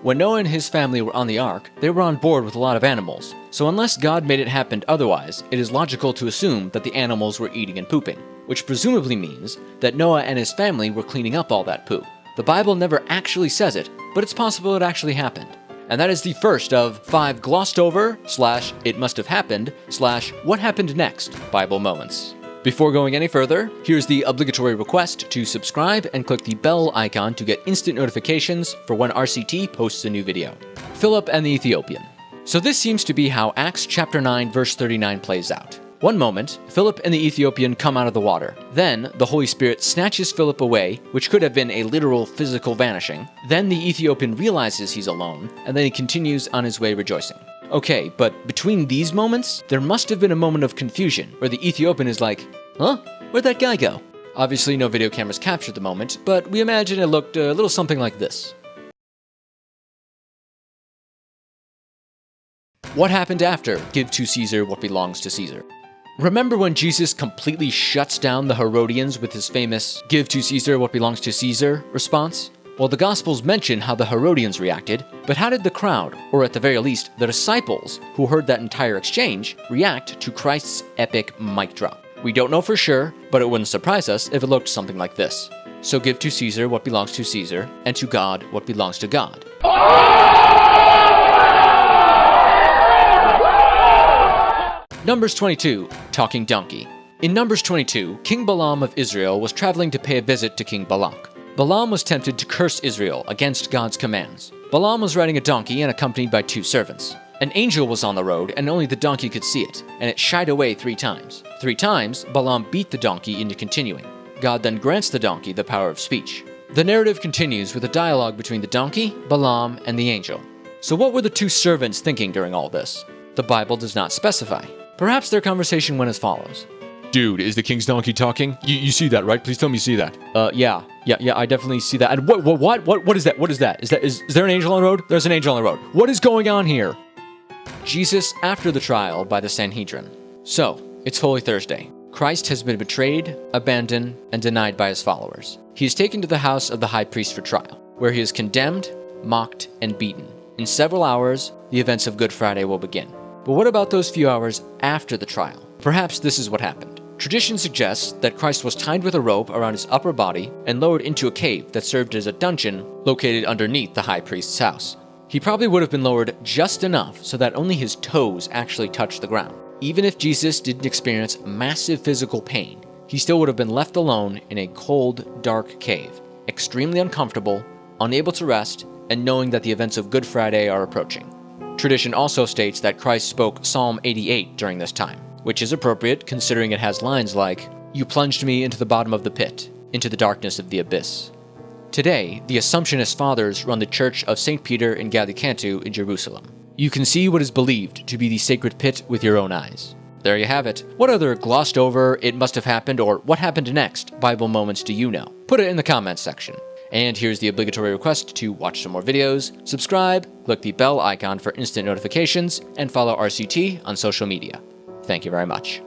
When Noah and his family were on the ark, they were on board with a lot of animals, so unless God made it happen otherwise, it is logical to assume that the animals were eating and pooping, which presumably means that Noah and his family were cleaning up all that poo. The Bible never actually says it, but it's possible it actually happened. And that is the first of 5 glossed over / it must have happened / what happened next Bible moments. Before going any further, here's the obligatory request to subscribe and click the bell icon to get instant notifications for when RCT posts a new video. Philip and the Ethiopian. So this seems to be how Acts chapter 9 verse 39 plays out. One moment, Philip and the Ethiopian come out of the water. Then, the Holy Spirit snatches Philip away, which could have been a literal physical vanishing. Then the Ethiopian realizes he's alone, and then he continues on his way rejoicing. Okay, but between these moments, there must have been a moment of confusion, where the Ethiopian is like, huh? Where'd that guy go? Obviously no video cameras captured the moment, but we imagine it looked a little something like this. What happened after "Give to Caesar what belongs to Caesar"? Remember when Jesus completely shuts down the Herodians with his famous "Give to Caesar what belongs to Caesar" response? Well, the Gospels mention how the Herodians reacted, but how did the crowd, or at the very least, the disciples who heard that entire exchange, react to Christ's epic mic drop? We don't know for sure, but it wouldn't surprise us if it looked something like this. So give to Caesar what belongs to Caesar, and to God what belongs to God. Numbers 22, Talking Donkey. In Numbers 22, King Balaam of Israel was traveling to pay a visit to King Balak. Balaam was tempted to curse Israel against God's commands. Balaam was riding a donkey and accompanied by 2 servants. An angel was on the road, and only the donkey could see it, and it shied away 3 times. 3 times, Balaam beat the donkey into continuing. God then grants the donkey the power of speech. The narrative continues with a dialogue between the donkey, Balaam, and the angel. So what were the 2 servants thinking during all this? The Bible does not specify. Perhaps their conversation went as follows. Dude, is the king's donkey talking? You see that, right? Please tell me you see that. Yeah, I definitely see that. And what is that? What is that? Is there an angel on the road? There's an angel on the road. What is going on here? Jesus after the trial by the Sanhedrin. So, it's Holy Thursday. Christ has been betrayed, abandoned, and denied by his followers. He is taken to the house of the high priest for trial, where he is condemned, mocked, and beaten. In several hours, the events of Good Friday will begin. But what about those few hours after the trial? Perhaps this is what happened. Tradition suggests that Christ was tied with a rope around his upper body and lowered into a cave that served as a dungeon located underneath the high priest's house. He probably would have been lowered just enough so that only his toes actually touched the ground. Even if Jesus didn't experience massive physical pain, he still would have been left alone in a cold, dark cave, extremely uncomfortable, unable to rest, and knowing that the events of Good Friday are approaching. Tradition also states that Christ spoke Psalm 88 during this time, which is appropriate considering it has lines like, "You plunged me into the bottom of the pit, into the darkness of the abyss." Today, the Assumptionist Fathers run the Church of St. Peter in Gallicantu in Jerusalem. You can see what is believed to be the sacred pit with your own eyes. There you have it. What other glossed over, it must have happened, or what happened next Bible moments do you know? Put it in the comments section. And here's the obligatory request to watch some more videos, subscribe, click the bell icon for instant notifications, and follow RCT on social media. Thank you very much.